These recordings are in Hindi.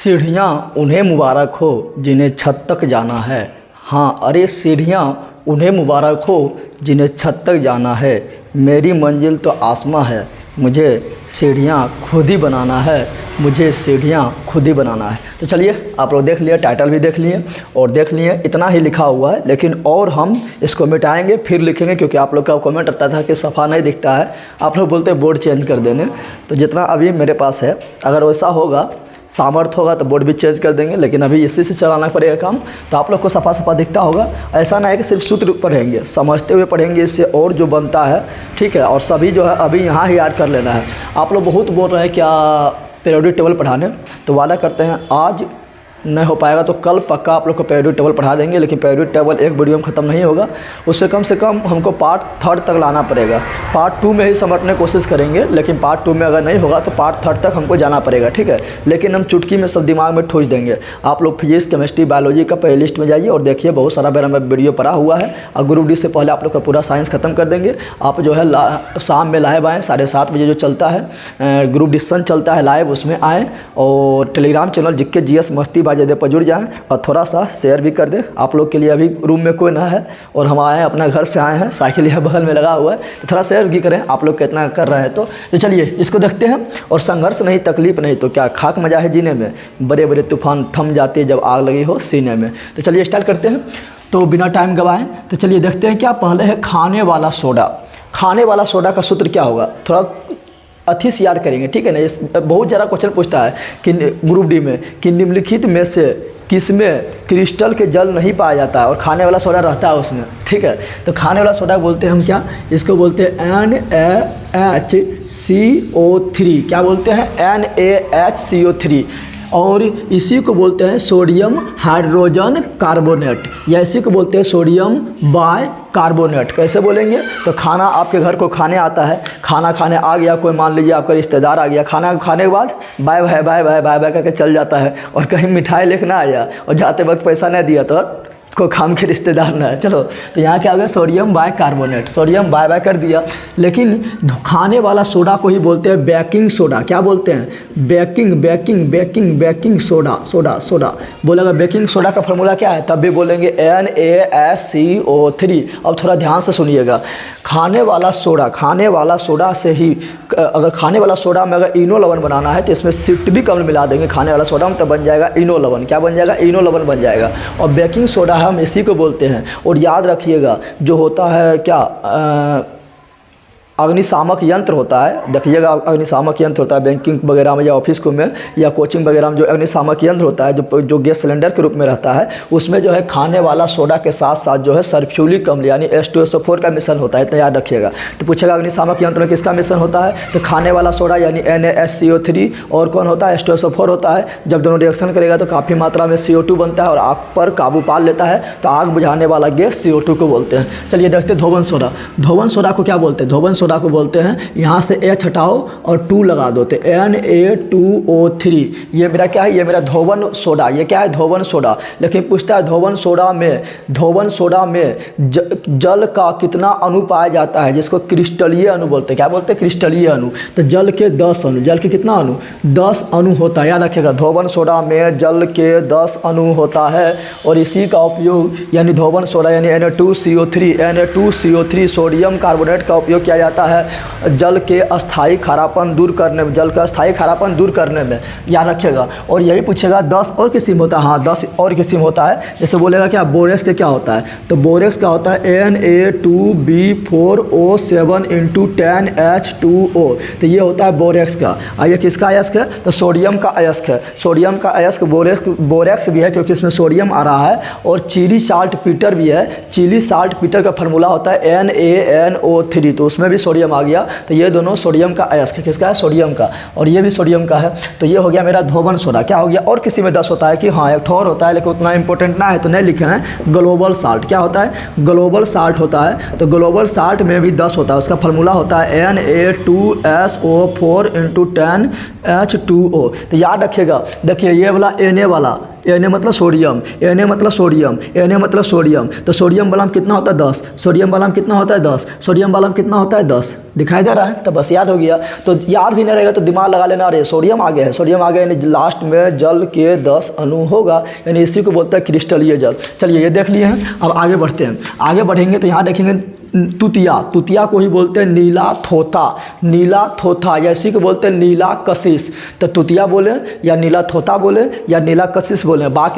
सीढ़ियाँ उन्हें मुबारक हो जिन्हें छत तक जाना है। हाँ, अरे सीढ़ियाँ उन्हें मुबारक हो जिन्हें छत तक जाना है। मेरी मंजिल तो आसमां है, मुझे सीढ़ियाँ खुद ही बनाना है, मुझे सीढ़ियाँ खुद ही बनाना है। तो चलिए, आप लोग देख लिए, टाइटल भी देख लिए और देख लिए, इतना ही लिखा हुआ है, लेकिन और हम इसको मिटाएंगे फिर लिखेंगे, क्योंकि आप लोग का कमेंट आता था कि सफ़ा नहीं दिखता है। आप लोग बोलते हैं बोर्ड चेंज कर देने, तो जितना अभी मेरे पास है, अगर वैसा होगा, सामर्थ्य होगा तो बोर्ड भी चेंज कर देंगे, लेकिन अभी इसी से चलाना पड़ेगा काम। तो आप लोग को सफ़ा सफ़ा दिखता होगा। ऐसा ना है कि सिर्फ सूत्र पढ़ेंगे, समझते हुए पढ़ेंगे, इससे और जो बनता है, ठीक है। और सभी जो है अभी यहाँ ही याद कर लेना है। आप लोग बहुत बोल रहे हैं क्या पीरियोडिक टेबल पढ़ाने, तो वादा करते हैं आज नहीं हो पाएगा तो कल पक्का आप लोग को पीरियोडिक टेबल पढ़ा देंगे। लेकिन पीरियोडिक टेबल एक वीडियो में ख़त्म नहीं होगा, उससे कम से कम हमको पार्ट 3 तक लाना पड़ेगा। पार्ट 2 में ही समझने की कोशिश करेंगे, लेकिन पार्ट 2 में अगर नहीं होगा तो पार्ट 3 तक हमको जाना पड़ेगा, ठीक है। लेकिन हम चुटकी में सब दिमाग में ठूस देंगे। आप लोग फिजिक्स, केमिस्ट्री, बायोलॉजी का प्ले लिस्ट में जाइए और देखिए, बहुत सारा मेरा वीडियो पड़ा हुआ है। और ग्रुप डी से पहले आप लोग का पूरा साइंस ख़त्म कर देंगे। आप जो है शाम में लाइव आएँ, 7:30 बजे जो चलता है ग्रुप डिस्कशन चलता है लाइव, उसमें आएँ। और टेलीग्राम चैनल जिसके GS मस्ती बाजे पर जुड़ जाएँ और थोड़ा सा शेयर भी कर दे। आप लोग के लिए अभी रूम में कोई ना है और हम आए हैं, अपना घर से आए हैं, साइकिल यहाँ बगल में लगा हुआ है, तो थोड़ा शेयर भी करें। आप लोग कितना कर रहे हैं तो चलिए इसको देखते हैं। और संघर्ष नहीं, तकलीफ नहीं, तो क्या खाक मजा है जीने में। बड़े बड़े तूफान थम जाते जब आग लगी हो सीने में। तो चलिए स्टार्ट करते हैं। तो बिना टाइम गवाएं तो चलिए देखते हैं। क्या पहले है खाने वाला सोडा। खाने वाला सोडा का सूत्र क्या होगा, थोड़ा अच्छी से याद करेंगे, ठीक है ना। इस बहुत ज़्यादा क्वेश्चन पूछता है कि ग्रुप डी में कि निम्नलिखित में से किसमें क्रिस्टल के जल नहीं पाया जाता है और खाने वाला सोडा रहता है उसमें, ठीक है। तो खाने वाला सोडा बोलते हैं हम क्या, इसको बोलते हैं NaHCO3। क्या बोलते हैं, NaHCO3। और इसी को बोलते हैं सोडियम हाइड्रोजन कार्बोनेट, या इसी को बोलते हैं सोडियम बाय कार्बोनेट। कैसे बोलेंगे, तो खाना आपके घर को खाने आता है, खाना खाने आ गया कोई, मान लीजिए आपका रिश्तेदार आ गया, खाना खाने के बाद bye bye bye bye bye bye करके चल जाता है, और कहीं मिठाई लेकर आया और जाते वक्त पैसा नहीं दिया तो को खाम के रिश्तेदार ना है। चलो, तो यहाँ क्या हो गया, sodium bicarbonate, sodium bye bye कर दिया। लेकिन खाने वाला सोडा को ही बोलते हैं बेकिंग सोडा। क्या बोलते हैं, baking baking baking baking soda, soda soda बोलेगा। बेकिंग सोडा का फॉर्मूला क्या है, तब भी बोलेंगे NaSCO3। अब थोड़ा ध्यान से सुनिएगा। खाने वाला सोडा, खाने वाला सोडा से ही, अगर खाने वाला सोडा में अगर इनो लवण बनाना है तो इसमें सिट्रिक अम्ल मिला देंगे खाने वाला सोडा में, तो बन जाएगा इनो लवण। क्या बन जाएगा, इनो लवण बन जाएगा। और बेकिंग सोडा हम इसी को बोलते हैं। और याद रखिएगा, जो होता है क्या अग्निशामक यंत्र होता है, देखिएगा अग्निशामक यंत्र होता है बैंकिंग वगैरह में या ऑफिस को में या कोचिंग वगैरह में, जो अग्निशामक यंत्र होता है जो गैस सिलेंडर के रूप में रहता है, उसमें जो है खाने वाला सोडा के साथ साथ जो है सल्फ्यूरिक अम्ल यानी H2SO4 का मिश्रण होता है। तो याद रखिएगा। तो पूछेगा अग्निशामक यंत्र में किसका मिश्रण होता है, तो खाने वाला सोडा यानी NaSCO3, और कौन होता है, H2SO4 होता है। जब दोनों रिएक्शन करेगा तो काफ़ी मात्रा में CO2 बनता है और आग पर काबू पा लेता है, तो आग बुझाने वाला गैस CO2 को बोलते हैं। चलिए देखते हैं धोवन सोडा। धोवन सोडा को क्या बोलते हैं, धोवन सोडा को बोलते हैं, यहाँ से H हटाओ और 2 लगा दो, तो Na2O3। ये मेरा क्या है, ये मेरा धोवन सोडा। ये क्या है, धोवन सोडा। लेकिन पूछता है धोवन सोडा में जल का कितना अणु पाया जाता है, जिसको क्रिस्टलीय अणु बोलते हैं। क्या बोलते हैं, क्रिस्टलीय अणु। तो जल के 10 अणु, जल के कितना अणु, 10 अणु होता है। याद रखिएगा, धोवन सोडा में जल के 10 अणु होता है। और इसी का उपयोग यानी धोवन सोडा यानी Na2CO3 सोडियम कार्बोनेट का उपयोग किया जाता है जल के अस्थायी खारापन दूर करने में, जल का अस्थायी खारापन दूर करने में। याद रखिएगा। और यही पूछेगा 10 और किस्म होता है। हाँ, 10 और किस्म होता है। जैसे बोलेगा क्या, बोरेक्स के क्या होता है, तो बोरेक्स का होता है Na2B4O7 × 10H2O। तो ये होता है बोरेक्स का। और ये किसका अयस्क है, तो सोडियम का अयस्क है। सोडियम का अयस्क बोरेक्स भी है, क्योंकि इसमें सोडियम आ रहा है। और चिली साल्ट पीटर भी है। चिली साल्ट पीटर का फार्मूला होता है NaNO3, तो उसमें भी सोडियम आ गया। तो ये दोनों सोडियम का अयस्क है। किसका है, सोडियम का। और ये भी सोडियम का है। तो ये हो गया मेरा धोवन सोडा। क्या हो गया, और किसी में 10 होता है कि हाँ, एक और होता है, लेकिन उतना इंपॉर्टेंट ना है तो नहीं लिखे हैं, ग्लोबल साल्ट। क्या होता है, ग्लोबल साल्ट होता है। तो ग्लोबल साल्ट में भी 10 होता है। उसका फार्मूला होता है Na2SO4 × 10H2O। तो याद रखिएगा। देखिए ये वाला Na वाला Na मतलब सोडियम, Na मतलब सोडियम, Na मतलब सोडियम। तो सोडियम वाला में कितना होता है 10, सोडियम वाला में कितना होता है 10, सोडियम वाला में कितना होता है 10, दिखाई दे रहा है। तो बस याद हो गया। तो याद भी नहीं रहेगा तो दिमाग लगा लेना, अरे सोडियम आ गया है, सोडियम आ गया, यानी लास्ट में जल के 10 अणु होगा, यानी इसी को बोलते हैं क्रिस्टलीय जल। चलिए ये देख लिए हैं, अब आगे बढ़ते हैं। आगे बढ़ेंगे तो यहाँ देखेंगे तुतिया, तुतिया को ही बोलते हैं नीला थोथा, नीला थोथा, या इसी को बोलते हैं नीला कशिश। तो तुतिया बोले या नीला थोथा बोले या नीला कशिश बोले, बात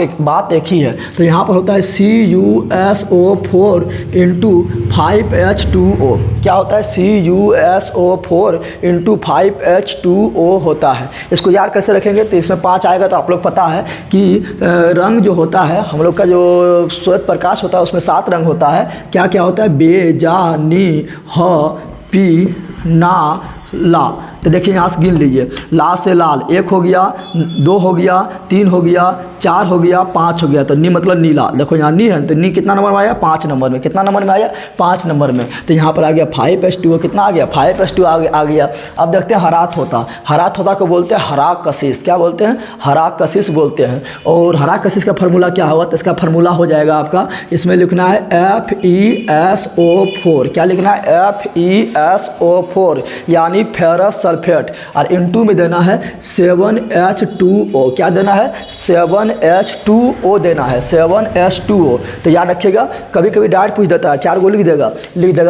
एक ही है। तो यहाँ पर होता है CuSO4 इंटू 5H2O। क्या होता है? CuSO4 इंटू 5H2O होता है। इसको याद कैसे रखेंगे? तो इसमें 5 आएगा तो आप लोग पता है कि रंग जो होता है हम लोग का, जो श्वेत प्रकाश होता है उसमें 7 रंग होता है। क्या क्या होता है? बे, जा, नी, ह, पी, ना, ला। तो देखिए यहाँ से गिन लीजिए, ला से लाल 1 हो गया, 2 हो गया, 3 हो गया, 4 हो गया, 5 हो गया। तो नी मतलब नीला, देखो यहाँ नी है तो नी कितना नंबर में आया? 5 नंबर में। कितना नंबर में आया? 5 नंबर में। तो यहाँ पर आ गया 5H2O, कितना आ गया? 5H2O आ गया। अब देखते हैं हरा थोथा, हरा थोथा को बोलते हैं हरा कशिश। क्या बोलते हैं? हरा कशिश बोलते हैं। और हरा कशिश का फार्मूला क्या होगा? तो इसका फार्मूला हो जाएगा आपका, इसमें लिखना है FeSO4। क्या लिखना है? FeSO4 यानी फेरस सल्फेट, और इनटू में देना है 7H2O। क्या देना है? 7H2O देना है, 7H2O। तो याद रखिएगा, कभी कभी डायरेक्ट पूछ देता है, 4 गो लिख देगा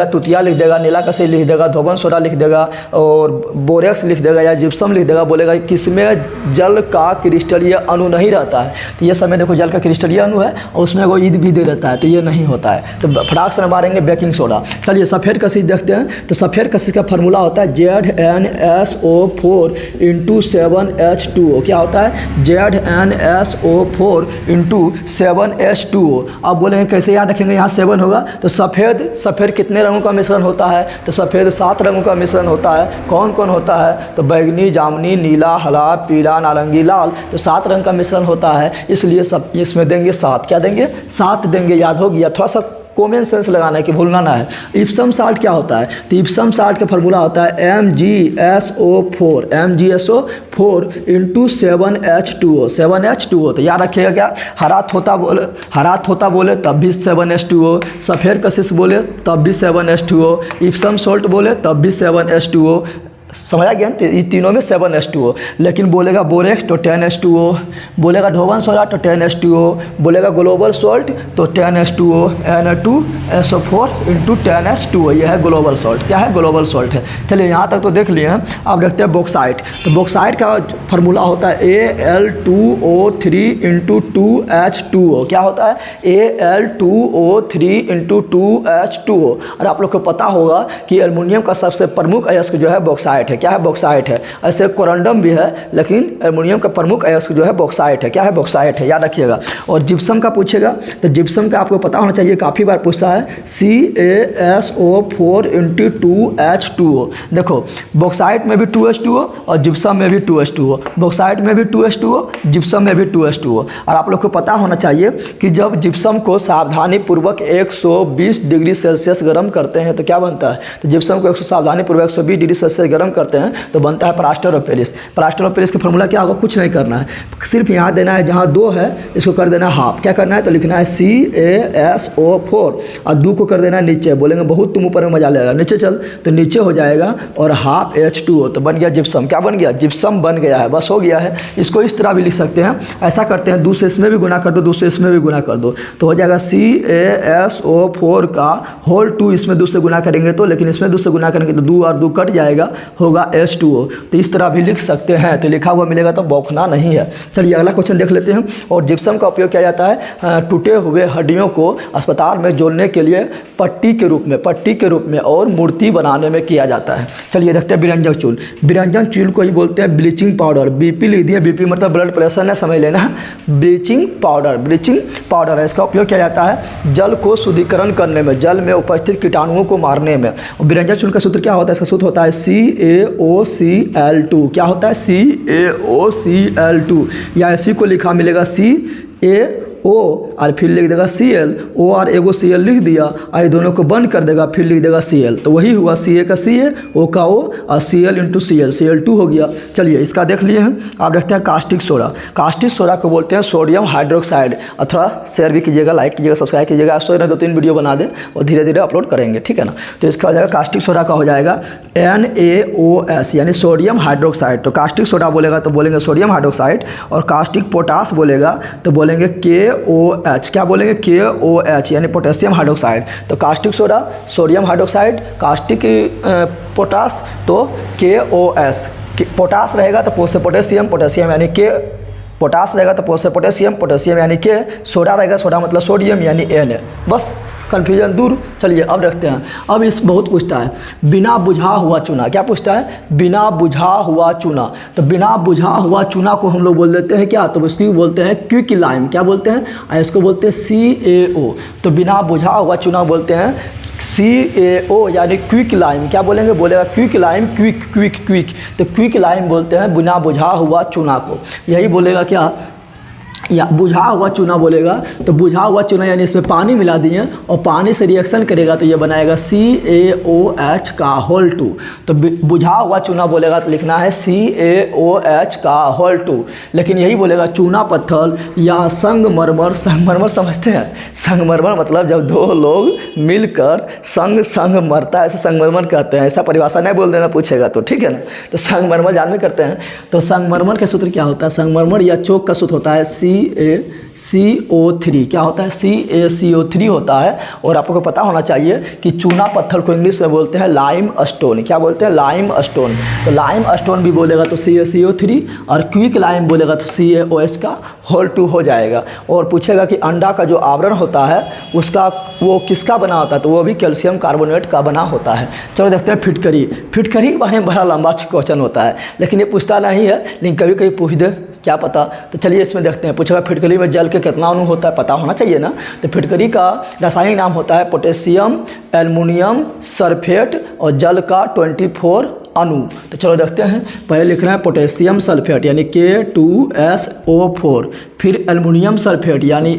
तुतिया लिख देगा, नीला कशिश लिख देगा, धोबन सोडा लिख देगा, और बोरेक्स लिख देगा या जिप्सम लिख देगा। बोलेगा किसमें जल का क्रिस्टलीय अणु नहीं रहता है। तो ये समय देखो जल का क्रिस्टलीय अणु है और उसमें वो ईद भी दे रहता है, तो ये नहीं होता है। तो फटाक से मारेंगे बेकिंग सोडा। चलिए सफ़ेद कशिश देखते हैं। तो सफ़ेद कशिश का फार्मूला होता है ZnSO4 इंटू 7H2O। क्या होता है? ZnSO4 into 7H2O। अब बोलेंगे कैसे याद रखेंगे? यहाँ 7 होगा तो सफ़ेद कितने रंगों का मिश्रण होता है? तो सफ़ेद 7 रंगों का मिश्रण होता है। कौन कौन होता है? तो बैगनी, जामुनी, नीला, हरा, पीला, नारंगी, लाल। तो 7 रंग का मिश्रण होता है, इसलिए सब इसमें देंगे 7। क्या देंगे? 7 देंगे। याद हो गया। थोड़ा सा कॉमन सेंस लगाना है कि भूलना ना है। इप्सम साल्ट क्या होता है? तो इप्सम साल्ट का फार्मूला होता है MgSO4 इंटू 7H2O, 7H2O। तो याद रखिएगा क्या? हरा थोता बोले तब भी 7H2O, सफ़ेद कशिश बोले तब भी 7H2O, इप्सम सॉल्ट बोले तब भी 7H2O। समझ आ गया? तो ये तीनों में 7H2O। लेकिन बोलेगा बोरेक्स तो 10H2O, बोलेगा धोबन सोडा तो 10H2O, बोलेगा ग्लोबल सॉल्ट तो 10H2O, Na2SO4 इंटू 10H2O। यह है ग्लोबल सॉल्ट। क्या है? ग्लोबल सॉल्ट है। चलिए यहाँ तक तो देख लिए हैं। अब देखते हैं बॉक्साइट। तो बॉक्साइट का फार्मूला होता है Al2O3 इंटू 2H2O। क्या होता है? Al2O3 into 2H2O। और आप लोग को पता होगा कि एल्युमिनियम का सबसे प्रमुख अयस्क जो है बॉक्साइट है। क्या है? बॉक्साइट है। ऐसे कोरंडम भी है, लेकिन एल्युमिनियम का प्रमुख अयस्क जो है बॉक्साइट है। क्या है? बॉक्साइट है। याद रखिएगा। और जिप्सम का पूछेगा तो जिप्सम का आपको पता होना चाहिए, काफ़ी बार पूछता है CaSO4 इंटू 2H2O। देखो बॉक्साइट में भी 2H2O और जिप्सम में भी 2H2O, बॉक्साइट में भी 2H2O, जिप्सम में भी 2H2O। और आप लोग को पता होना चाहिए कि जब जिप्सम को सावधानीपूर्वक 120 डिग्री सेल्सियस गर्म करते हैं तो क्या बनता है? तो जिप्सम को सावधानीपूर्वक 120 डिग्री सेल्सियस गर्म करते हैं तो बनता है plaster of Paris. Plaster of Paris का फार्मूला क्या होगा? कुछ नहीं करना है, सिर्फ यहाँ देना है, जहाँ 2 है इसको कर देना हाफ। क्या करना है? तो लिखना है CaSO4 और 2 को कर देना है नीचे। बोलेंगे बहुत तुम ऊपर में मजा लेगा, नीचे चल, तो नीचे हो जाएगा और हाफ H2O। तो बन गया जिप्सम। क्या बन गया? जिप्सम बन गया है। बस हो गया है। इसको इस तरह भी लिख सकते हैं। ऐसा करते हैं, 2 से इसमें भी गुना कर दो, 2 से इसमें भी गुना कर दो, तो हो जाएगा CaSO4 का होल 2 इसमें 2 से गुना करेंगे तो, लेकिन इसमें 2 से गुना करेंगे तो 2 और 2 कट जाएगा, होगा H2O। तो इस तरह भी लिख सकते हैं। तो लिखा हुआ मिलेगा तो बौखना नहीं है। चलिए अगला क्वेश्चन देख लेते हैं। और जिप्सम का उपयोग किया जाता है टूटे हुए हड्डियों को अस्पताल में जोड़ने के लिए पट्टी के रूप में और मूर्ति बनाने में किया जाता है। चलिए देखते हैं विरंजन चूल। विरंजन चूल को ही बोलते हैं ब्लीचिंग पाउडर। BP लिख दिए, BP मतलब ब्लड प्रेशर ने समझ लेना। ब्लीचिंग पाउडर है। इसका उपयोग किया जाता है जल को शुद्धिकरण करने में, जल में उपस्थित कीटाणुओं को मारने में। विरंजन चूल का सूत्र क्या होता है? इसका सूत्र होता है CaOCl2। क्या होता है? CaOCl2, या इसी को लिखा मिलेगा CaO O और फिर लिख देगा Cl, O और एगो Cl लिख दिया और ये दोनों को बंद कर देगा, फिर लिख देगा Cl। तो वही हुआ Ca का Ca, O का O और Cl इंटू Cl, Cl2 हो गया। चलिए इसका देख लिए हैं। आप देखते हैं कास्टिक सोडा। कास्टिक सोडा को बोलते हैं सोडियम हाइड्रोक्साइड। और थोड़ा शेयर भी कीजिएगा, लाइक कीजिएगा, सब्सक्राइब कीजिएगा। आप सोच रहे 2-3 वीडियो बना दें और धीरे धीरे अपलोड करेंगे, ठीक है ना। तो इसका हो जाएगा कास्टिक सोडा का हो जाएगा NaOS यानी सोडियम हाइड्रोक्साइड। तो कास्टिक सोडा बोलेगा तो बोलेंगे सोडियम हाइड्रोक्साइड, और कास्टिक पोटास बोलेगा तो बोलेंगे KOH। क्या बोलेंगे? KOH यानी पोटेशियम हाइड्रोक्साइड। तो caustic soda sodium hydroxide, caustic potash तो KOS। पोटास रहेगा तो पोटेशियम, पोटेशियम यानी के, पोटास रहेगा तो पोटेशियम, पोटेशियम यानी के, सोडा रहेगा, सोडा मतलब सोडियम यानी Na। बस कन्फ्यूजन दूर। चलिए अब रखते हैं। अब इस बहुत पूछता है बिना बुझा हुआ चूना। क्या पूछता है? बिना बुझा हुआ चूना। तो बिना बुझा हुआ चूना को हम लोग बोल देते हैं क्या? तो इसको बोलते हैं क्विक लाइम। क्या बोलते हैं? इसको बोलते हैं CaO। तो बिना बुझा हुआ चूना बोलते हैं CaO यानी क्विक लाइम। क्या बोलेंगे? बोलेगा quick lime, quick quick quick. तो क्विक लाइम बोलते हैं बिना बुझा हुआ चूना को। यही बोलेगा क्या? या बुझा हुआ चूना बोलेगा तो बुझा हुआ चूना यानी इसमें पानी मिला दिए और पानी से रिएक्शन करेगा तो ये बनाएगा CaOH का होल 2। तो बुझा हुआ चूना बोलेगा तो लिखना है CaOH का होल 2। लेकिन यही बोलेगा चूना पत्थर या संगमरमर। संगमरमर समझते हैं? संगमरमर मतलब जब दो लोग मिलकर संग मरता है, ऐसे संगमरमर कहते हैं। ऐसा परिभाषा नहीं बोल देना पूछेगा तो, ठीक है ना। तो संगमरमर जानते करते हैं। तो संगमरमर का सूत्र क्या होता है? संगमरमर या चोक का सूत्र होता है CaCO3। क्या होता है? CaCO3 होता है। और आपको पता होना चाहिए कि चूना पत्थर को इंग्लिश में बोलते हैं लाइम स्टोन। क्या बोलते हैं? Lime stone. तो लाइम स्टोन भी बोलेगा तो CaCO3, और क्विक लाइम बोलेगा तो CaOH का होल 2 हो जाएगा। और पूछेगा कि अंडा का जो आवरण होता है उसका वो किसका बना होता है? तो वो भी कैल्शियम कार्बोनेट का बना होता है। चलो देखते हैं फिटकरी। फिटकरी बारे में बड़ा लंबा क्वेश्चन होता है, लेकिन ये पूछता नहीं है, लेकिन कभी कभी पूछ दे, क्या पता। तो चलिए इसमें देखते हैं। पूछेगा फिटकरी में जल के कितना अणु होता है? पता होना चाहिए ना। तो फिटकरी का रासायनिक नाम होता है पोटेशियम एल्युमिनियम सल्फेट, और जल का 24 अणु। तो चलो देखते हैं। पहले लिख रहे हैं पोटेशियम सल्फेट यानी K2SO4, फिर एल्युमिनियम सल्फेट यानी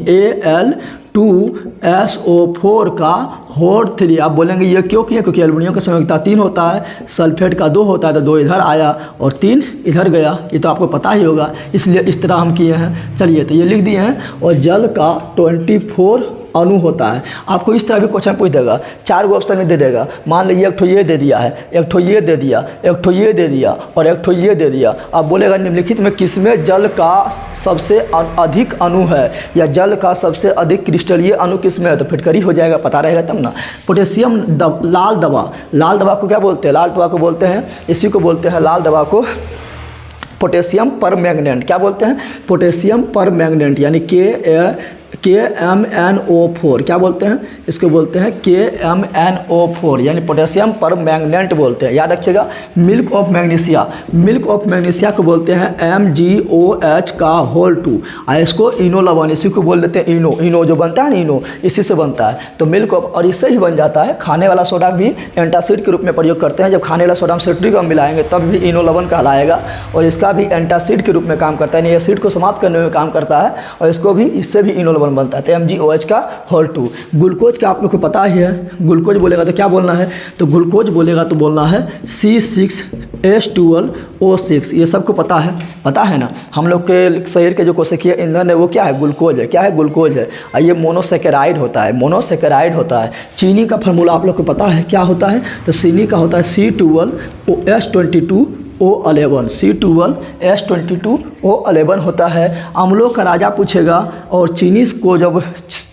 Al2SO4 का होल 3। आप बोलेंगे ये क्यों किया? क्योंकि एल्युमिनियम का संयोजकता 3 होता है, सल्फेट का 2 होता है, तो 2 इधर आया और 3 इधर गया। ये तो आपको पता ही होगा, इसलिए इस तरह हम किए हैं। चलिए तो ये लिख दिए हैं। और जल का 24 अणु होता है। आपको इस तरह भी क्वेश्चन पूछ देगा, 4 गो ऑप्शन में दे देगा। मान लीजिए एक ठो ये दे दिया है, एक ठो ये दे दिया, एक ठो ये दे दिया और एक ठो ये दे दिया। अब बोलेगा निम्नलिखित में किसमें जल का सबसे अधिक अणु है, या जल का सबसे अधिक क्रिस्टलीय अणु किसमें है? तो फिटकरी हो जाएगा, पता रहेगा तब ना। पोटेशियम लाल दवा। लाल दवा को क्या बोलते हैं? लाल दवा को बोलते हैं, इसी को बोलते हैं लाल दवा को पोटेशियम परमैंगनेट। क्या बोलते हैं? पोटेशियम परमैंगनेट यानी KMnO4। क्या बोलते हैं? इसको बोलते हैं KMnO4 यानी पोटेशियम परमैंगनेट बोलते हैं। याद रखिएगा। Milk of magnesia. Milk of magnesia को बोलते हैं MgOH का होल 2। और इसको इनो लवण, इसी को बोल देते हैं इनो। इनो जो बनता है ना, इनो इसी से बनता है। तो मिल्क ऑफ, और इससे ही बन जाता है। खाने वाला सोडा भी एंटासिड के रूप में प्रयोग करते हैं। जब खाने वाला सोडा हम सिट्रिक अम्ल मिलाएंगे तब भी इनो लवण कहलाएगा, और इसका भी एंटासिड के रूप में काम करता है, यानी एसिड को समाप्त करने में काम करता है। और इसको भी, इससे भी इनो लवण बनता है। तो MgOH का होल 2। ग्लूकोज का आप लोग को पता ही है। ग्लूकोज बोलेगा तो क्या बोलना है? तो ग्लूकोज बोलेगा तो बोलना है C6H12O6। ये सबको पता है ना। हम लोग के शरीर के जो कोशिकीय ईंधन है वो क्या है? ग्लूकोज है। क्या है? ग्लूकोज है। और ये मोनोसेकेराइड होता है। मोनोसेकेराइड होता है। चीनी का फार्मूला आप लोग को पता है क्या होता है? तो चीनी का होता है C12O11 C12H22O11 होता है। अम्लों का राजा पूछेगा। और चीनी को जब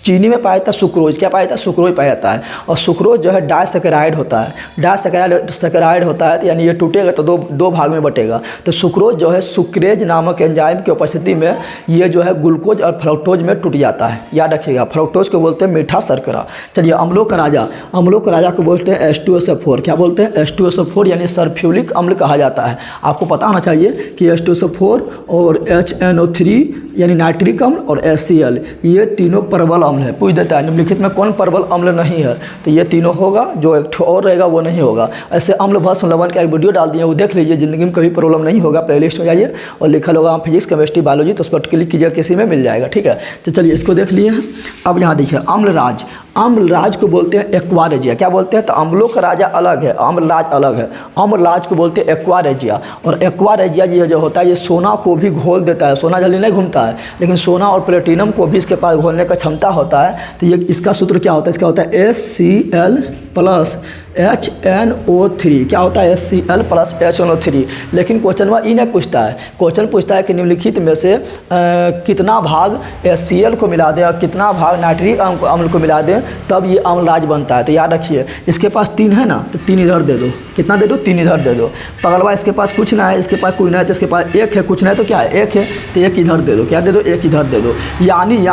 चीनी में पाया जाता है सुक्रोज। क्या पाया जाता है? सुक्रोज पाया जाता है। और सुक्रोज जो है डाइसेकेराइड होता है। डाइसेकेराइड होता है, यानी ये टूटेगा तो दो भाग में बटेगा। तो सुक्रोज जो है सुक्रेज नामक एंजाइम की उपस्थिति में ये जो है ग्लूकोज और फ्रक्टोज में टूट जाता है। याद रखिएगा, फ्रक्टोज को बोलते हैं मीठा शर्करा। चलिए अम्लों का राजा को बोलते हैं H2SO4। क्या बोलते हैं? H2SO4 यानी सल्फ्यूरिक अम्ल कहा जाता है। है। आपको पता होना चाहिए कि H2SO4 और HNO3 यानी नाइट्रिक अम्ल और HCl ये तीनों प्रबल अम्ल है। पूछ देता है निम्नलिखित में कौन प्रबल अम्ल नहीं है, तो ये तीनों होगा, जो एक और रहेगा वो नहीं होगा। ऐसे अम्ल भस्म लवण का एक वीडियो डाल दिए, वो देख लीजिए, ज़िंदगी में कभी प्रॉब्लम नहीं होगा। प्ले लिस्ट में जाइए और लिखा होगा आप फिजिक्स केमिस्ट्री बायोलॉजी, तो उस पर क्लिक कीजिए, किसी में मिल जाएगा। ठीक है, तो चलिए इसको देख लिए हैं। अब यहाँ देखिए अम्लराज, अम्लराज को बोलते हैं एक्वारेजिया। क्या बोलते हैं, तो अम्लों का राजा अलग है, अम्लराज अलग है। अम्लराज को बोलते हैं एक्वारेजिया। और एक्वारेजिया ये जो होता है ये सोना को भी घोल देता है। सोना जल्दी नहीं घूमता है, लेकिन सोना और प्लेटिनम को भी इसके पास घोलने का क्षमता होता है। तो ये इसका सूत्र क्या होता है, इसका होता है HCl प्लस HNO3। क्या होता है, HCl प्लस HNO3। लेकिन क्वेश्चन में ई नहीं पूछता है, क्वेश्चन पूछता है कि निम्नलिखित में से कितना भाग HCl को मिला दें और कितना भाग नाइट्रिक अम्ल को मिला दें तब ये अम्लराज बनता है। तो याद रखिए, इसके पास 3 है ना, तो 3 इधर दे दो। कितना दे दो, 3 इधर दे दो। पगलवा इसके पास कुछ ना है, इसके पास कोई ना है, तो इसके पास 1 है, कुछ ना है तो क्या है, 1 है, तो 1 इधर दे दो। क्या दे दो, 1 इधर दे दो। यानी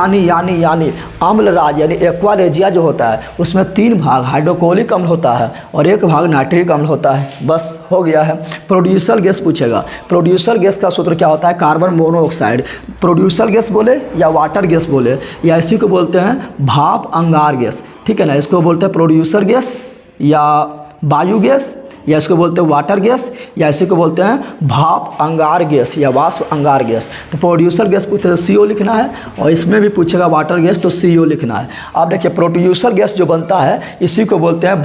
अम्लराज यानी एक्वारेजिया जो होता है उसमें 3 भाग हाइड्रोक्लोरिक अम्ल होता है और 1 भाग नाइट्रिक अम्ल होता है। बस हो गया है। प्रोड्यूसर गैस पूछेगा, प्रोड्यूसर गैस का सूत्र क्या होता है, कार्बन मोनोऑक्साइड। प्रोड्यूसर गैस बोले या वाटर गैस बोले या इसी को बोलते हैं भाप अंगार गैस। ठीक है ना, इसको बोलते हैं प्रोड्यूसर गैस या वायु गैस, या इसको बोलते हैं वाटर गैस, या इसी को बोलते हैं भाप अंगार गैस या वाष्प अंगार गैस। तो प्रोड्यूसर गैस पूछते हैं CO लिखना है, और इसमें भी पूछेगा वाटर गैस तो CO लिखना है। अब देखिए प्रोड्यूसर गैस जो बनता है इसी को बोलते हैं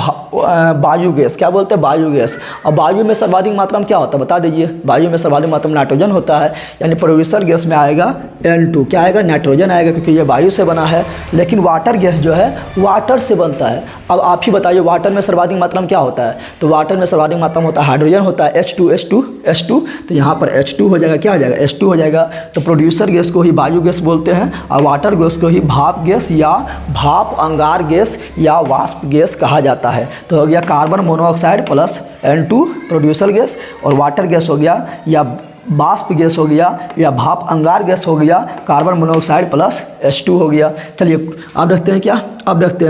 वायु गैस। क्या बोलते हैं, वायु गैस। और वायु में सर्वाधिक मात्रा में क्या होता है बता दीजिए, वायु में सर्वाधिक मात्रा में नाइट्रोजन होता है, यानी प्रोड्यूसर गैस में आएगा N2। क्या आएगा, नाइट्रोजन आएगा, क्योंकि ये वायु से बना है। लेकिन वाटर गैस जो है वाटर से बनता है। अब आप ही बताइए वाटर में सर्वाधिक मात्रा में क्या होता है, तो वाटर में सर्वाधिक मात्रा में होता है हाइड्रोजन होता है, H2। तो यहाँ पर H2 हो जाएगा, क्या हो जाएगा, H2 हो जाएगा। तो प्रोड्यूसर गैस को ही वायु गैस बोलते हैं और वाटर गैस को ही भाप गैस या भाप अंगार गैस या वाष्प गैस कहा जाता है। तो हो गया carbon monoxide plus N2 producer gas, और वाटर गैस हो गया या वाष्प गैस हो गया या भाप अंगार गैस हो गया, कार्बन मोनोऑक्साइड प्लस H2 हो गया। चलिए अब रखते हैं क्या, अब रखते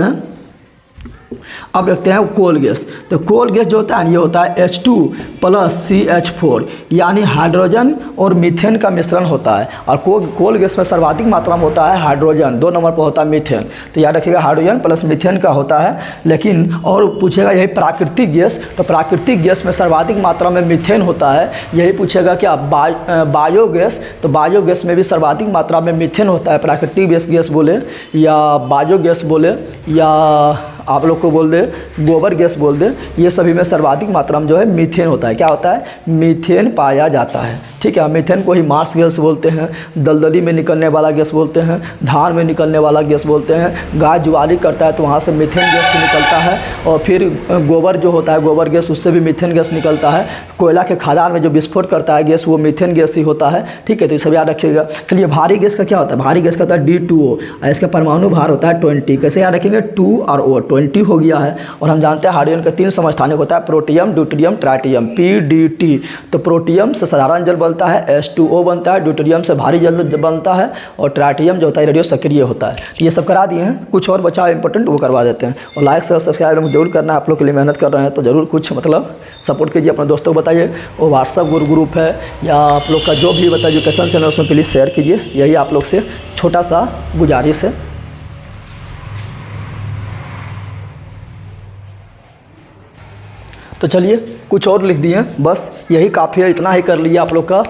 हैं कोल गैस। तो कोल गैस जो होता है ये होता है H2 प्लस CH4, यानी हाइड्रोजन और मीथेन का मिश्रण होता है। और कोल गैस में सर्वाधिक मात्रा में होता है हाइड्रोजन, 2 नंबर पर होता है मीथेन। तो याद रखिएगा हाइड्रोजन प्लस मीथेन का होता है। लेकिन और पूछेगा यही प्राकृतिक गैस, तो प्राकृतिक गैस में सर्वाधिक मात्रा में मीथेन होता है। यही पूछेगा क्या बायोगैस, तो बायोगैस में भी सर्वाधिक मात्रा में मीथेन होता है। प्राकृतिक गैस बोले या बायोगैस बोले या आप लोग को बोल दे गोबर गैस बोल दे, ये सभी में सर्वाधिक मात्रा में जो है मीथेन होता है। क्या होता है, मीथेन पाया जाता है। ठीक है, मीथेन को ही मार्स गैस बोलते हैं, दलदली में निकलने वाला गैस बोलते हैं, धान में निकलने वाला गैस बोलते हैं। गाय जुआली करता है तो वहाँ से मीथेन गैस निकलता है। और फिर गोबर जो होता है गोबर गैस, उससे भी मीथेन गैस निकलता है। कोयला के खदान में जो विस्फोट करता है गैस वो मीथेन गैस ही होता है। ठीक है, तो ये सब याद रखिएगा। चलिए भारी गैस का क्या होता है, भारी गैस का होता है D2O, इसका परमाणु भार होता है 20। कैसे याद रखेंगे, 2 और O 20 हो गया है। और हम जानते हैं हाइड्रोजन का 3 समस्थानिक होता है, प्रोटियम, ड्यूटेरियम, ट्राइटियम, PDT। तो प्रोटियम से साधारण जल बनता है, H2O बनता है, ड्यूटेरियम से भारी जल बनता है, और ट्राइटियम जो होता है रेडियो सक्रिय होता है। ये सब करा दिए हैं, कुछ और बचा इंपॉर्टेंट वो करवा देते हैं। और लाइक से सब्सक्राइब जरूर करना है, आप लोग के लिए मेहनत कर रहे हैं तो जरूर कुछ मतलब सपोर्ट कीजिए। अपने दोस्तों को बताइए, वो व्हाट्सअप ग्रुप है या आप लोग का जो भी बताइए एजुकेशन चैनल उसमें प्लीज़ शेयर कीजिए। यही आप लोग से छोटा सा गुजारिश है। तो चलिए कुछ और लिख दिए, बस यही काफ़ी है, इतना ही कर लीजिए, आप लोग का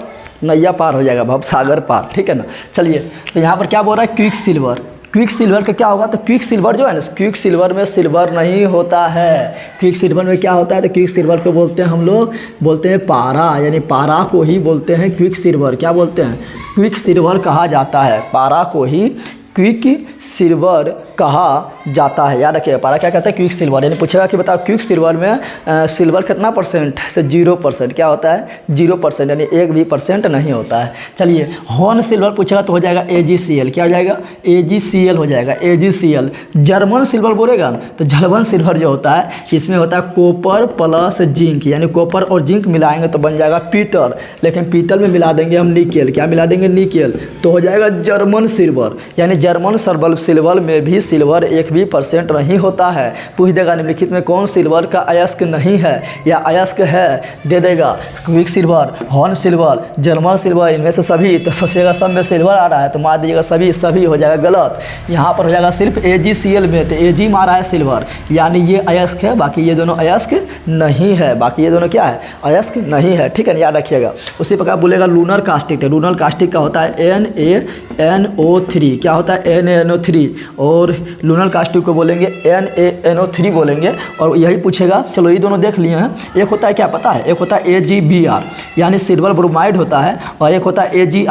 नैया पार हो जाएगा, भव सागर पार। ठीक है ना। चलिए तो यहाँ पर क्या बोल रहा है, क्विक सिल्वर। क्विक सिल्वर का क्या होगा, तो क्विक सिल्वर जो है ना, क्विक सिल्वर में सिल्वर नहीं होता है। क्विक सिल्वर में क्या होता है, तो क्विक सिल्वर को बोलते हैं हम लोग बोलते हैं पारा, यानी पारा को ही बोलते हैं क्विक सिल्वर। क्या बोलते हैं, क्विक सिल्वर कहा जाता है, पारा को ही क्विक सिल्वर कहा जाता है। याद रखिए, पारा क्या कहता है, क्विक सिल्वर। यानी पूछेगा कि बताओ क्विक सिल्वर में सिल्वर कितना परसेंट, तो 0%। क्या होता है, 0%, यानी 1% नहीं होता है। चलिए हॉर्न सिल्वर पूछेगा तो हो जाएगा AgCl। क्या हो जाएगा, AgCl हो जाएगा, AgCl। जर्मन सिल्वर बोलेगा तो जर्मन सिल्वर जो होता है इसमें होता है कॉपर प्लस जिंक, यानी कॉपर और जिंक मिलाएंगे तो बन जाएगा पीतल। लेकिन पीतल में मिला देंगे हम निकेल। क्या मिला देंगे, निकेल, तो हो जाएगा जर्मन सिल्वर। यानी जर्मन सिल्वर में भी सिल्वर 1% नहीं होता है। पूछ देगा निम्नलिखित में कौन सिल्वर का अयस्क नहीं है या अयस्क है, दे देगा quick silver, horn silver, German silver, इनमें से सभी। तो सोचिएगा सब में सिल्वर आ रहा है तो मार दीजिएगा सभी हो जाएगा गलत। यहाँ पर हो जाएगा सिर्फ AgCl में, तो Ag मारा है सिल्वर, यानी ये अयस्क है, बाकी ये दोनों अयस्क नहीं है। बाकी ये दोनों क्या है, अयस्क नहीं है, ठीक है, याद रखिएगा। उसी प्रकार बोलेगा लूनर कास्टिक, तो लूनर कास्टिक का होता है NaNO3, क्या होता है NaNO3, और लूनर कास्टिक को बोलेंगे NaNO3 बोलेंगे। और यही पूछेगा, चलो ये दोनों देख लिए हैं। एक होता है क्या पता है, एक होता है AgBr यानी सिल्वर ब्रोमाइड होता है, और एक होता है AgI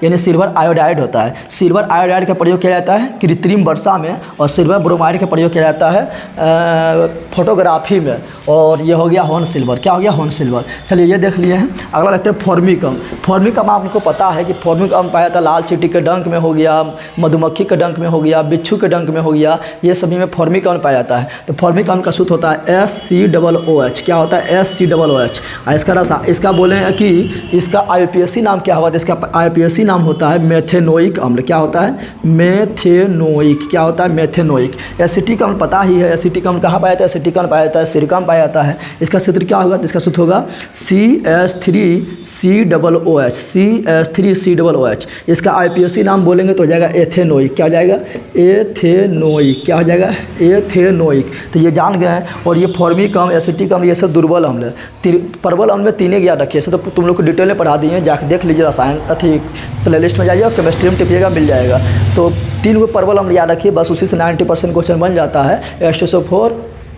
यानी सिल्वर आयोडाइड होता है। सिल्वर आयोडाइड का प्रयोग किया जाता है कृत्रिम वर्षा में, और सिल्वर ब्रोमाइड का प्रयोग किया जाता है फोटोग्राफी में। और ये हो गया हॉर्न सिल्वर, क्या हो गया हॉर्न सिल्वर। चलिए ये देख लिए हैं। अगला देखते हैं फॉर्मिक अम्ल। फॉर्मिक अम्ल आपको पता है कि फॉर्मिक अम्ल पाया जाता है लाल चींटी के डंक में हो गया, मधुमक्खी के डंक में हो गया, बिच्छू के डंक में हो गया, ये सभी में फॉर्मिक अम्ल पाया जाता है। तो फॉर्मिक अम्ल का सूत्र होता है SCOOH, क्या होता है SCOOH। इसका रसा, इसका बोले कि इसका IUPAC नाम क्या होगा, तो इसका IUPAC नाम होता है मेथेनोइक अम्ल। क्या होता है मेथेनोइक, क्या होता है मेथेनोइक। एसिटिक अम्ल पता ही है, एसिटिक अम्ल कहाँ पाया जाता है, एसिटिक अम्ल पाया जाता है सिरका में पाया जाता है। इसका सूत्र क्या होगा, तो इसका सूत्र होगा CH3COOH। इसका IUPAC नाम बोलेंगे तो हो जाएगा एथेनोइक, क्या हो जाएगा एथेनोइक, क्या हो जाएगा एथेनोइक। तो ये जान गए हैं। और ये फॉर्मिक अम्ल, एसिटिक अम्ल, ये सब दुर्बल अम्ल है। प्रबल अम्ल में तीन याद रखिए, तो तुम लोग को डिटेल में पढ़ा दिए, जाकर देख लीजिए रसायन अथी प्लेलिस्ट में जाइए और केमिस्ट्री में टिपिएगा, मिल जाएगा। तो तीन को प्रबल अम्ल याद रखिए, बस उसी से 90% क्वेश्चन बन जाता है। H2SO4,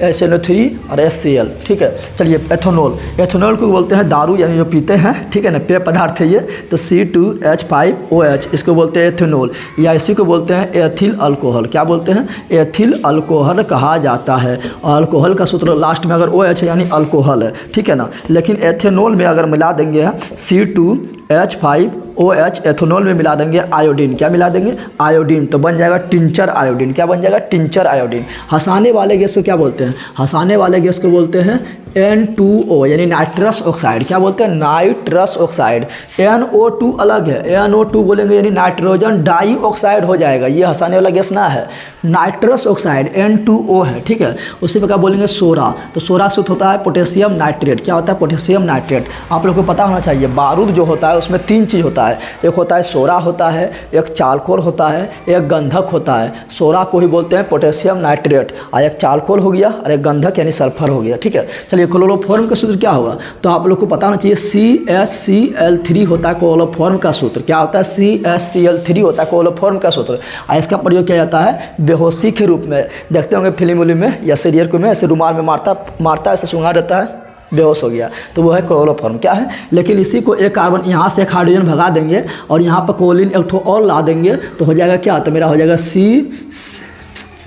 SNO3 और HCl, ठीक है। चलिए एथेनॉल, एथेनॉल को बोलते हैं दारू यानी जो पीते हैं, ठीक है ना, पेय पदार्थ है ये। तो C2H5OH इसको बोलते हैं एथेनॉल, या इसी को बोलते हैं एथिल अल्कोहल। क्या बोलते हैं, एथिल अल्कोहल कहा जाता है। और अल्कोहल का सूत्र लास्ट में अगर OH है यानी अल्कोहल है, ठीक है ना। लेकिन एथेनॉल में अगर मिला देंगे C2H5OH, एथेनॉल में मिला देंगे आयोडीन, क्या मिला देंगे आयोडीन, तो बन जाएगा टिंचर आयोडीन। क्या बन जाएगा टिंचर आयोडीन। हंसाने वाले गैस को क्या बोलते हैं, हंसाने वाले गैस को बोलते हैं N2O यानी नाइट्रस ऑक्साइड। क्या बोलते हैं नाइट्रस ऑक्साइड। NO2 अलग है, NO2 बोलेंगे यानी नाइट्रोजन डाई ऑक्साइड हो जाएगा, ये हंसाने वाला गैस ना है। नाइट्रस ऑक्साइड N2O है, ठीक है। उसी प्रकार बोलेंगे सोरा, तो सोरा सूत्र होता है पोटेशियम नाइट्रेट। क्या होता है पोटेशियम नाइट्रेट। आप लोग को पता होना चाहिए, बारूद जो होता है उसमें तीन चीज़ होता है, एक होता है सोरा होता है, एक चालकोल होता है, एक गंधक होता है। सोरा को ही बोलते हैं पोटेशियम नाइट्रेट, और एक चालकोल हो गया और एक गंधक यानी सल्फर हो गया, ठीक है। चलिए क्लोरोफॉर्म का सूत्र क्या होगा, तो आप लोग को पता होना चाहिए CHCl3 होता है क्लोरोफॉर्म का सूत्र। क्या होता है CHCl3 होता है क्लोरोफॉर्म का सूत्र, और इसका प्रयोग किया जाता है बेहोशी के रूप में। देखते होंगे फिल्म उलिम में या सीरियल को में ऐसे रुमाल में मारता ऐसे सुंघा रहता है, बेहोश हो गया, तो वो है क्लोरोफॉर्म। क्या है, लेकिन इसी को एक कार्बन यहाँ से एक हाइड्रोजन भगा देंगे और यहाँ पर कोलिन एक ठो और ला देंगे तो हो जाएगा क्या, तो मेरा हो जाएगा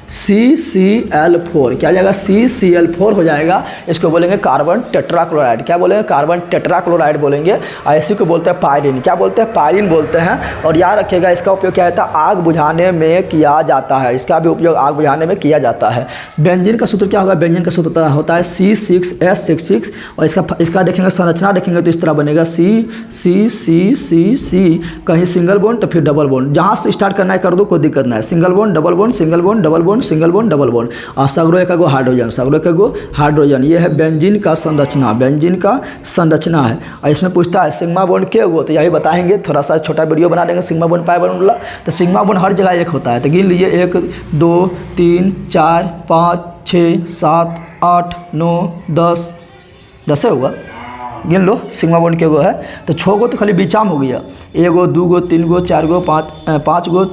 CCl4। क्या हो जाएगा CCl4 हो जाएगा। इसको बोलेंगे कार्बन टेट्राक्लोराइड। क्या बोलेंगे कार्बन टेट्राक्लोराइड बोलेंगे। और इसी को बोलते हैं पायरिन। क्या बोलते हैं पायरिन बोलते हैं। और याद रखिएगा इसका उपयोग क्या होता है, आग बुझाने में किया जाता है, इसका भी उपयोग आग बुझाने में किया जाता है। बेंजीन का सूत्र क्या होगा, बेंजीन का सूत्र होता है C6H66। और इसका देखेंगे संरचना देखेंगे तो इस तरह बनेगा C कहीं सिंगल बॉन्ड तो फिर डबल बॉन्ड, जहाँ से स्टार्ट करना है कर दो, कोई दिक्कत नहीं है। Single bond double bond, single bond double bond, single bond double bond, और सगरो एक हाइड्रोजन, सगरो एक हाइड्रोजन। ये है बेंजीन का संरचना, बेंजीन का संरचना है। और इसमें पूछता है सिग्मा बॉन्ड क्या हो, तो यही बताएंगे, थोड़ा सा छोटा वीडियो बना देंगे सिग्मा बॉन्ड पाई बॉन्ड वाला। तो सिग्मा बॉन्ड हर जगह एक होता है, तो गिन लीजिए 1 2 3 4 5 6 7 8 9 10 10 हुआ, गिन लो सिग्मा बॉन्ड के गो है। तो 6 गो तो खाली बीचाम हो गया, 1 गो 2 गो 3 गो 4 गो 5 गो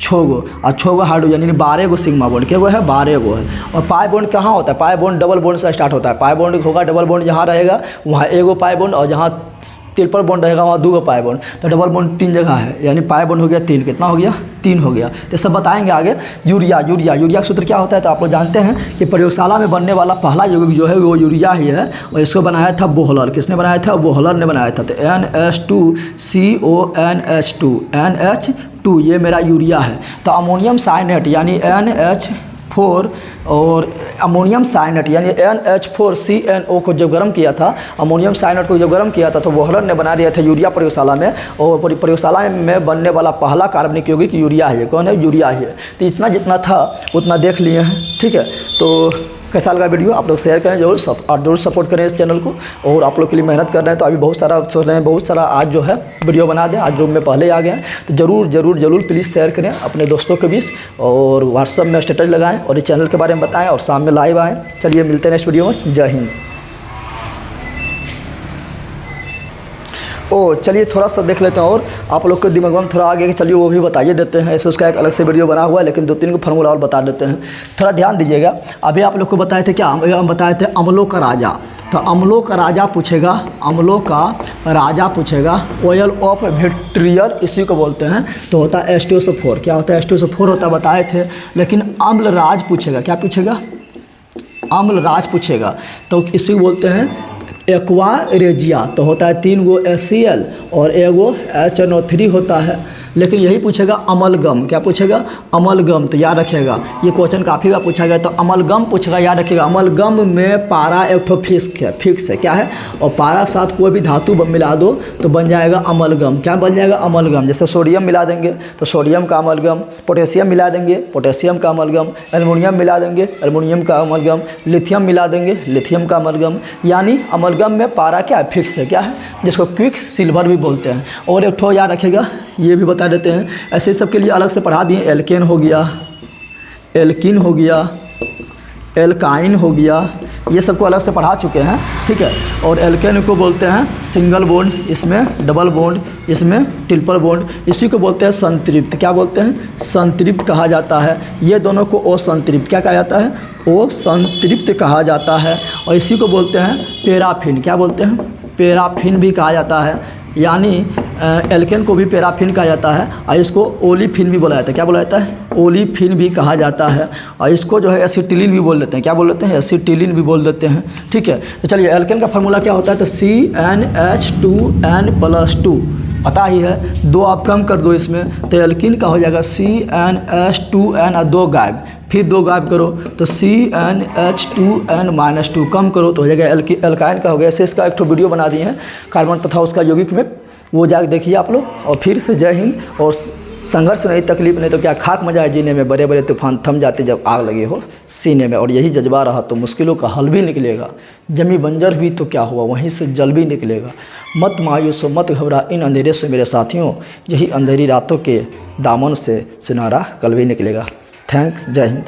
6 गो, और 6 गो हाइड्रोजन यानी 12 गो सिग्मा बॉन्ड के गो है, 12 गो है। और पाई बॉन्ड कहाँ होता है, पाई बॉन्ड डबल बॉन्ड से स्टार्ट होता है। पाई बॉन्ड होगा डबल बॉन्ड जहाँ रहेगा वहाँ 1 गो पाई बॉन्ड, और जहाँ ट्रिपल बॉन्ड रहेगा वहाँ 2 गो पाई बॉन्ड। तो डबल बॉन्ड 3 जगह है, यानी पाई बॉन्ड हो गया 3, कितना हो गया 3 हो गया। तो सब बताएंगे आगे। यूरिया का सूत्र क्या होता है, तो आप लोग जानते हैं कि प्रयोगशाला में बनने वाला पहला यौगिक जो है वो यूरिया ही है, और इसको बनाया था बोहलर। किसने बनाया था, बोहलर ने बनाया था। तो NH2CONH2 ये मेरा यूरिया है। तो अमोनियम साइनेट यानी NH NH4 और अमोनियम साइनेट यानी NH4CNO को जब गर्म किया था, अमोनियम साइनेट को जब गर्म किया था तो वोहलर ने बना दिया था यूरिया प्रयोगशाला में, और प्रयोगशाला में बनने वाला पहला कार्बनिक यौगिक यूरिया है। कौन है? यूरिया है। तो इतना जितना था उतना देख लिए हैं, ठीक है। तो कैसा लगा वीडियो आप लोग शेयर करें जरूर, और जरूर सपोर्ट करें इस चैनल को। और आप लोग के लिए मेहनत कर रहे हैं तो अभी बहुत सारा सोच रहे हैं, बहुत सारा आज जो है वीडियो बना दें। आज जो मैं पहले आ गया तो जरूर जरूर जरूर प्लीज़ शेयर करें अपने दोस्तों के बीच, और व्हाट्सअप में स्टेटस लगाएं और इस चैनल के बारे में बताएं, और शाम में लाइव आएँ। चलिए मिलते हैं नेक्स्ट वीडियो में। जय हिंद। चलिए थोड़ा सा देख लेते हैं, और आप लोग के दिमाग में थोड़ा आगे चलिए वो भी बताइए देते हैं। ऐसे उसका एक अलग से वीडियो बना हुआ है, लेकिन 2-3 को फार्मूला और बता देते हैं। थोड़ा ध्यान दीजिएगा। अभी आप लोग को बताए थे क्या, हम बताए थे अम्लों का राजा। तो अम्लों का राजा पूछेगा, अम्लों का राजा पूछेगा, ऑयल ऑफ विट्रियल इसी को बोलते हैं। तो होता है H2SO4। क्या होता है? H2SO4 होता है, बताए थे। लेकिन अम्ल राज पूछेगा, क्या पूछेगा? अम्ल राज पूछेगा तो इसी को बोलते हैं एक्वा रेजिया। तो होता है 3 गो HCl और एगो HNO3 होता है। लेकिन यही पूछेगा अमलगम। क्या पूछेगा? अमलगम। तो याद रखिएगा, ये क्वेश्चन काफ़ी बार पूछा गया। तो अमलगम पूछेगा, याद रखिएगा। अमलगम में पारा एक ठो फिक्स है, क्या है? और पारा साथ कोई भी धातु मिला दो तो बन जाएगा अमलगम। क्या बन जाएगा? अमलगम। जैसे सोडियम मिला देंगे तो सोडियम का अमलगम, पोटेशियम मिला देंगे पोटेशियम का अमलगम, एल्युमिनियम मिला देंगे एल्युमिनियम का अमलगम, लिथियम मिला देंगे लिथियम का अमलगम। यानी अमलगम में पारा क्या है? फिक्स है, क्या है? जिसको क्विक सिल्वर भी बोलते हैं। और एक ठो याद रखिएगा, ये भी बता देते हैं। ऐसे सब के लिए अलग से पढ़ा दिए। एल्केन हो गया, एल्किन हो गया, एल्काइन हो गया, ये सबको अलग से पढ़ा चुके हैं, ठीक है। और एल्केन को बोलते हैं सिंगल बॉन्ड, इसमें डबल बॉन्ड, इसमें ट्रिपल बॉन्ड। इसी को बोलते हैं संतृप्त। क्या बोलते हैं? संतृप्त कहा जाता है। ये दोनों को ओ संतृप्त क्या कहा जाता है? ओ संतृप्त कहा जाता है। और इसी को बोलते हैं पैराफिन। क्या बोलते हैं? पैराफिन भी कहा जाता है। यानी एल्केन को भी पैराफिन कहा जाता है, और इसको ओलिफिन भी बोला जाता है। क्या बोला जाता है? ओलिफिन भी कहा जाता है। और इसको जो है एसिटिलीन भी बोल देते हैं। क्या बोल देते हैं? एसिटिलीन भी बोल देते हैं, ठीक है। तो चलिए एल्केन का फार्मूला क्या होता है? तो CnH2n+2 पता ही है। 2 आप कम कर दो इसमें तो एल्किन का हो जाएगा CnH2n और 2 गायब, फिर 2 गायब करो तो CnH2n-2 कम करो तो हो जाएगा एल्काइन का हो गया। ऐसे इसका एक तो वीडियो बना दिए हैं कार्बन तथा उसका यौगिक में, वो जाकर देखिए आप लोग। और फिर से जय हिंद। और संघर्ष नहीं, तकलीफ नहीं तो क्या खाक मजा है जीने में। बड़े बड़े तूफान थम जाते जब आग लगी हो सीने में, और यही जज्बा रहा तो मुश्किलों का हल भी निकलेगा। जमी बंजर भी तो क्या हुआ, वहीं से जल भी निकलेगा। मत मायूस हो, मत घबरा इन अंधेरे से मेरे साथियों, यही अंधेरी रातों के दामन से सुनहरा कल भी निकलेगा। थैंक्स, जय हिंद।